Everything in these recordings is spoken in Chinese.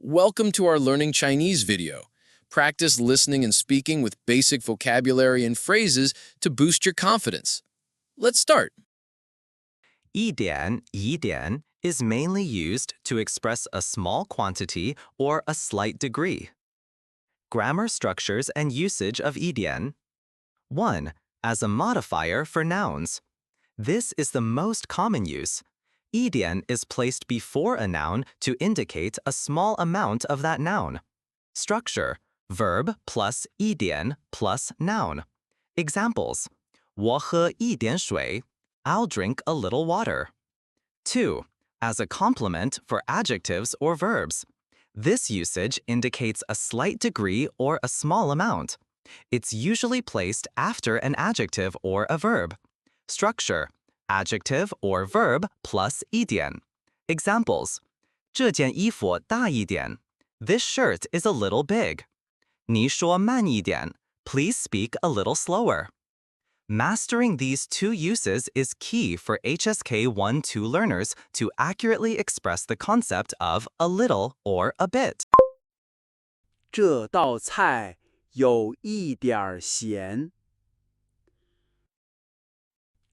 Welcome to our Learning Chinese video. Practice listening and speaking with basic vocabulary and phrases to boost your confidence. Let's start. 一点, 一点 is mainly used to express a small quantity or a slight degree. Grammar structures and usage of 一点. 1. As a modifier for nouns. This is the most common use. 一点 is placed before a noun to indicate a small amount of that noun. Structure: verb plus 一点 plus noun. Examples: 我喝一点水 I'll drink a little water. 2. As a complement for adjectives or verbs. This usage indicates a slight degree or a small amount. It's usually placed after an adjective or a verb. Structure: adjective or verb plus 一点. Examples: 这件衣服大一点 This shirt is a little big. 你说慢一点 Please speak a little slower. Mastering these two uses is key for HSK 1-2 learners to accurately express the concept of a little or a bit. 这道菜有一点咸。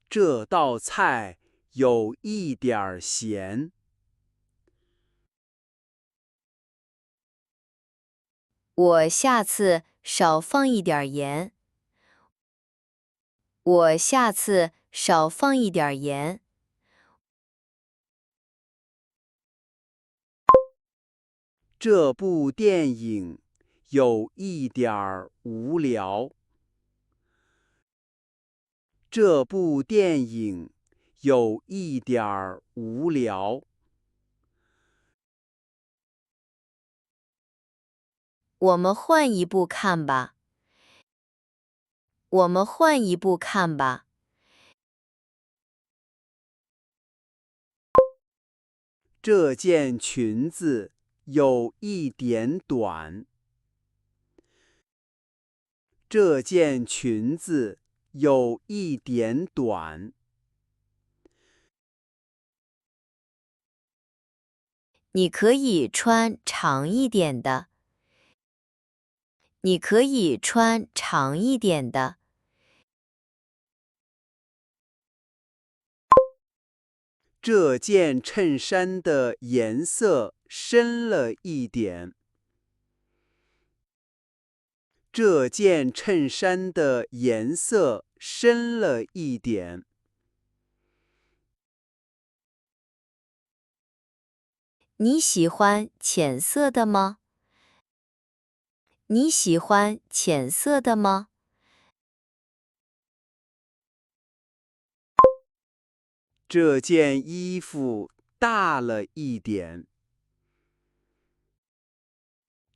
这道菜有一点咸。我下次少放一点盐。我下次少放一点盐。这部电影有一点无聊。这部电影有一点无聊。我们换一部看吧。我们换一部看吧。这件裙子有一点短。这件裙子有一点短。你可以穿长一点的。你可以穿长一点的。这件衬衫的颜色深了一点。这件衬衫的颜色深了一点。你喜欢浅色的吗？你喜欢浅色的吗？这件衣服大了一点。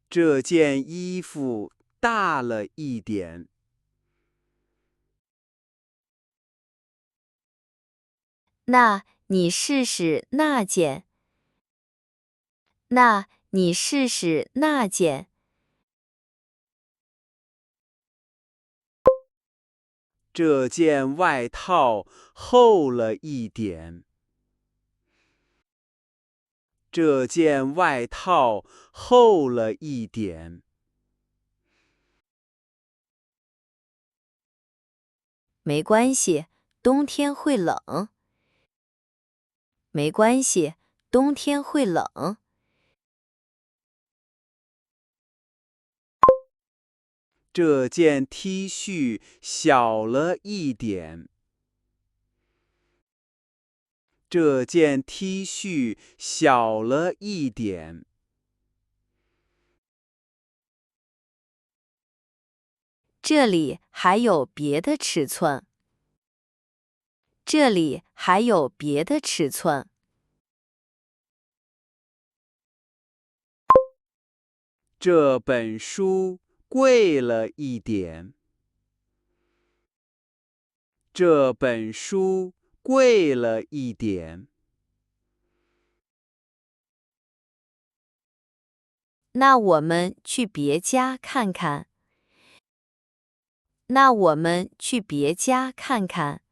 这件衣服大了一点。那你试试那件。那你试试那件。这件外套厚了一点。这件外套厚了一点。没关系，冬天会冷。没关系，冬天会冷。这件 T 恤小了一点。这件 T 恤小了一点。这里还有别的尺寸。这里还有别的尺寸。这本书贵了一点。这本书贵了一点。那我们去别家看看。那我们去别家看看。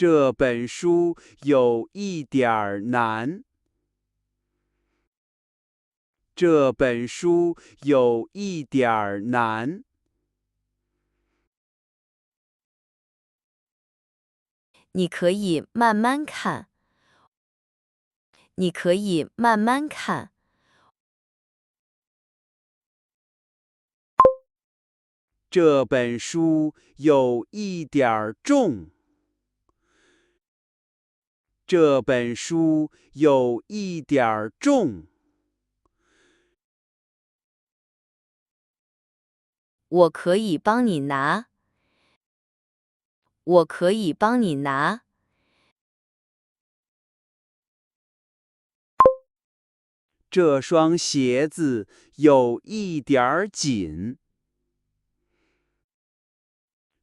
这本书有一点儿难。这本书有一点儿难。你可以慢慢看。你可以慢慢看。这本书有一点儿重。这本书有一点儿重。我可以帮你拿。我可以帮你拿。这双鞋子有一点儿紧。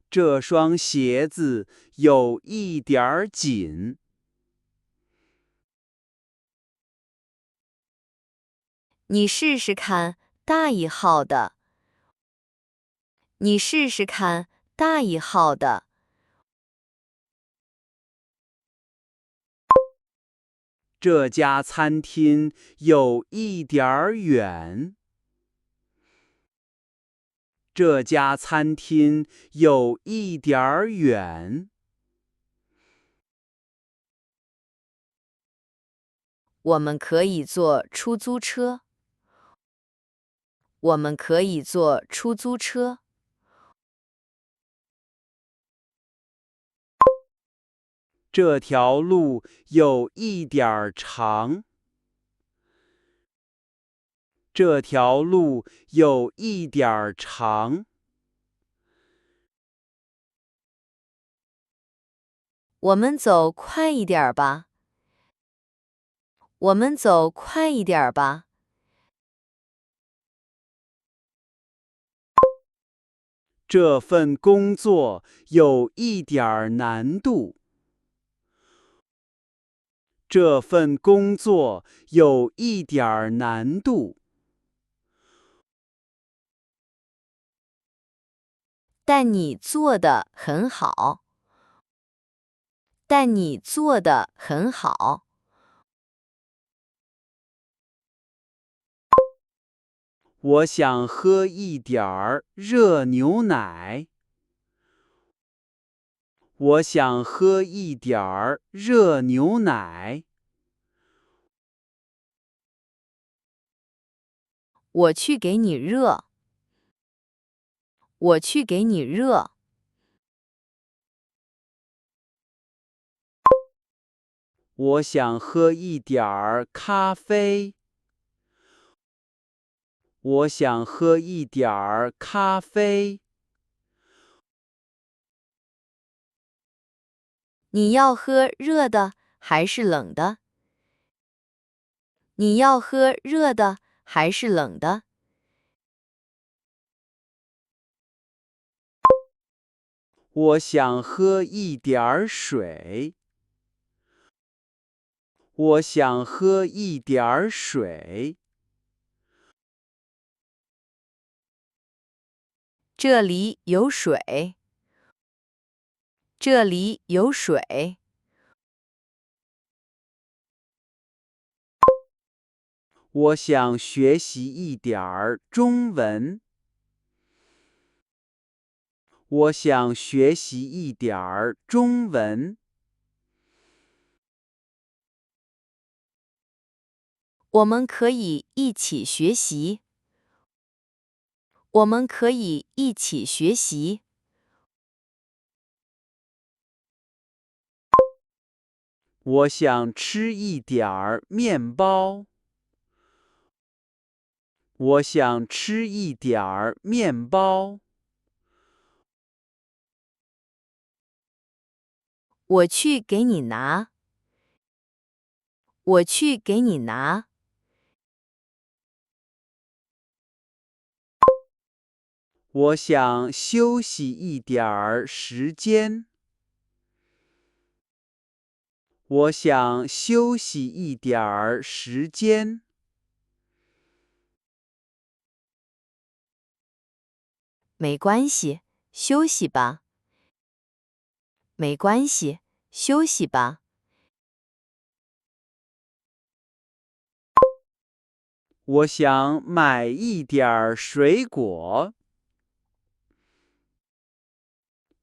这双鞋子有一点儿紧。你试试看大一号的。你试试看大一号的。这家餐厅有一点儿远。这家餐厅有一点儿远。我们可以坐出租车。我们可以坐出租车。这条路有一点儿长。这条路有一点儿长。我们走快一点吧。我们走快一点吧。这份工作有一点儿难度。这份工作有一点儿难度。但你做得很好。但你做得很好。我想喝一点儿热牛奶。我想喝一点儿热牛奶。我去给你热。我去给你热。我想喝一点儿咖啡。我想喝一点儿咖啡。你要喝热的还是冷的？你要喝热的还是冷的？我想喝一点儿水。我想喝一点儿水。这里有水。这里有水。我想学习一点儿中文。我想学习一点儿中文。我们可以一起学习。我们可以一起学习。我想吃一点儿面包。我想吃一点儿面包。我去给你拿。我去给你拿。我想休息一点儿时间。我想休息一点儿时间。没关系，休息吧。没关系，休息吧。我想买一点儿水果。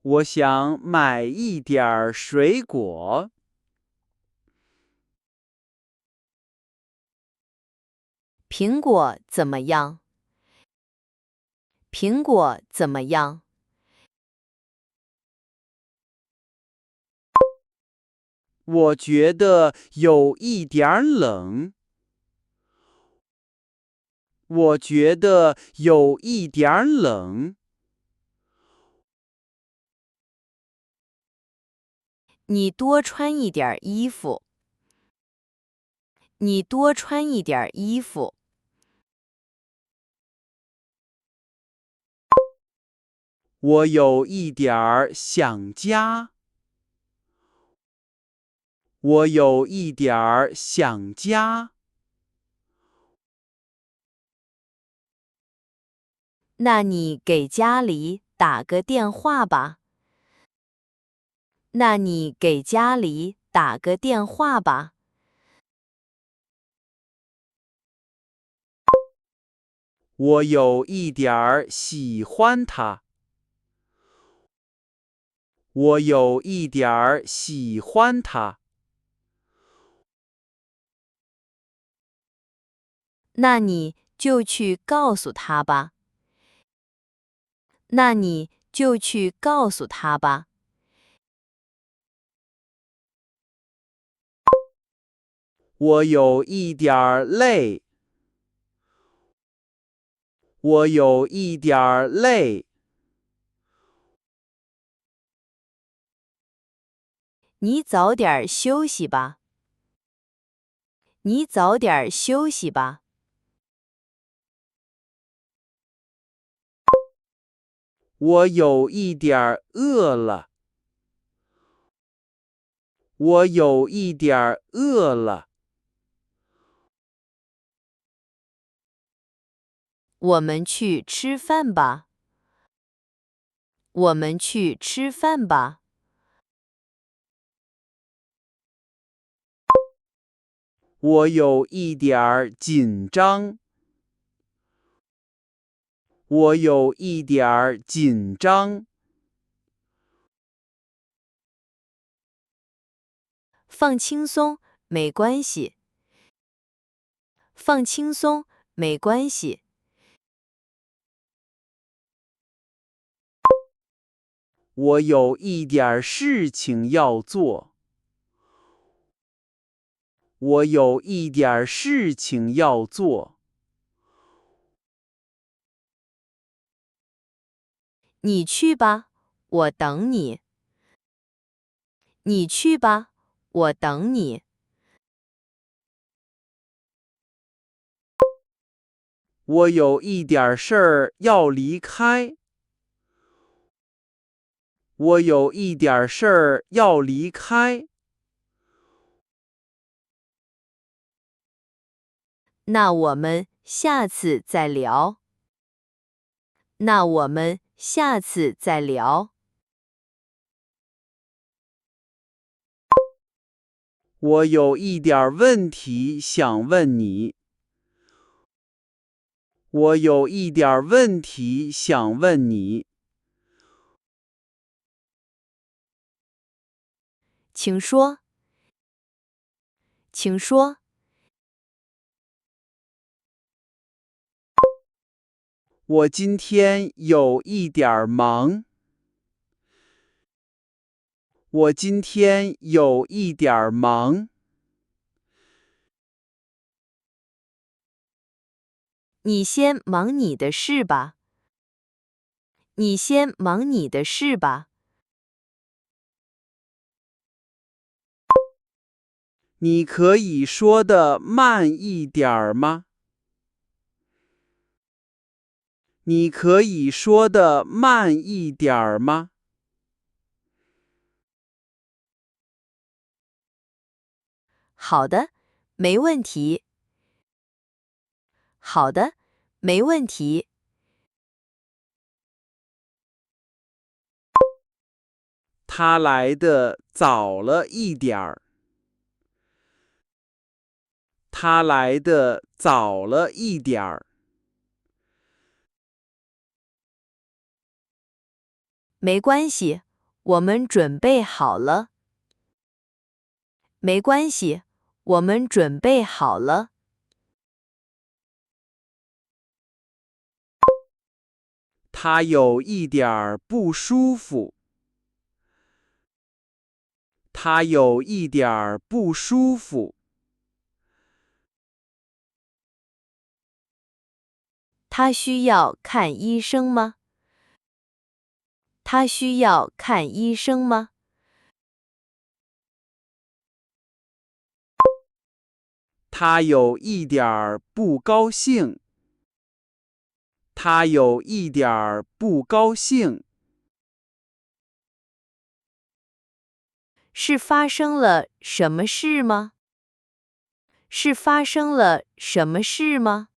我想买一点儿水果。苹果怎么样？苹果怎么样？我觉得有一点儿冷。我觉得有一点儿冷。你多穿一点衣服。你多穿一点衣服。我有一点儿想家。我有一点儿想家。那你给家里打个电话吧。那你给家里打个电话吧。我有一点儿喜欢他。我有一点儿喜欢他。那你就去告诉他吧。那你就去告诉他吧。我有一点儿累。我有一点儿累。你早点休息吧。你早点休息吧。我有一点儿饿了。我有一点儿饿了。我们去吃饭吧。我们去吃饭吧。我有一点儿紧张。我有一点儿紧张。放轻松，没关系。放轻松，没关系。我有一点事情要做。我有一点事情要做。你去吧，我等你。你去吧，我等你。我有一点事儿要离开。我有一点事儿要离开。那我们下次再聊。那我们下次再聊。我有一点问题想问你。我有一点问题想问你。请说。请说。我今天有一点忙。我今天有一点忙。你先忙你的事吧。你先忙你的事吧。你可以说得慢一点儿吗？你可以说得慢一点儿吗？好的，没问题。好的，没问题。他来的早了一点儿。他来的早了一点儿。没关系，我们准备好了。没关系，我们准备好了。他有一点儿不舒服。他有一点儿不舒服。他需要看医生吗？他需要看医生吗？他有一点儿不高兴。他有一点儿不高兴。是发生了什么事吗？是发生了什么事吗？